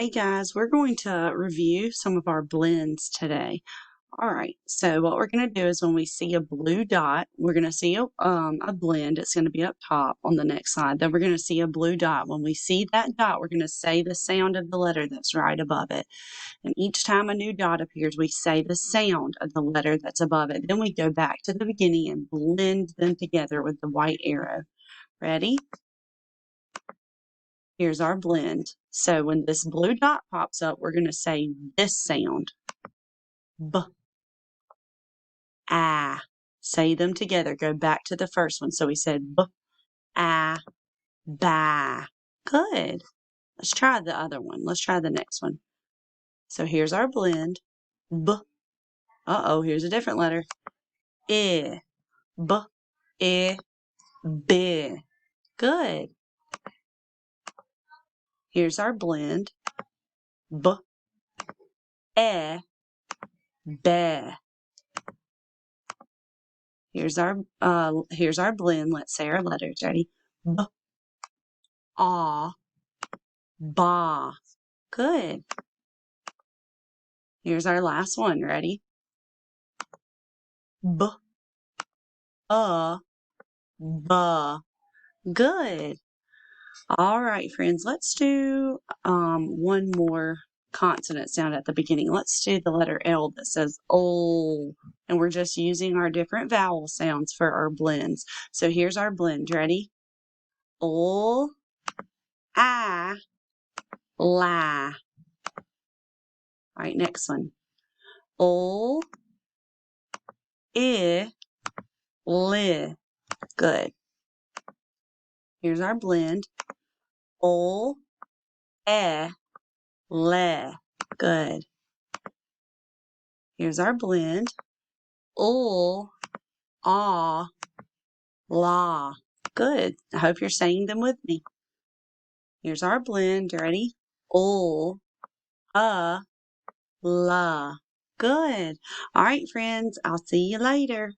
Hey guys, we're going to review some of our blends today. All right, so what we're going to do is when we see a blue dot, we're going to see a blend. It's going to be up top on the next slide. Then we're going to see a blue dot. When we see that dot, we're going to say the sound of the letter that's right above it. And each time a new dot appears, we say the sound of the letter that's above it. Then we go back to the beginning and blend them together with the white arrow. Ready? Here's our blend. So when this blue dot pops up, we're going to say this sound. B, ah. Say them together. Go back to the first one. So we said b, ah, ba. Good. Let's try the other one. Let's try the next one. So here's our blend. B. Uh-oh, here's a different letter. I. B, I, B. Good. Here's our blend. B, E, be. Here's our blend. Let's say our letters. Ready? B, ah, ba. Good. Here's our last one. Ready? B, ba. Good. All right, friends. Let's do one more consonant sound at the beginning. Let's do the letter L that says ol, and we're just using our different vowel sounds for our blends. So here's our blend. Ready? Ol, I, la. All right, next one. Ol, I, li. Good. Here's our blend. Ol, le. Good. Here's our blend. Ol, la. Good. I hope you're saying them with me. Here's our blend. Ready? Ol, la. Good. All right, friends. I'll see you later.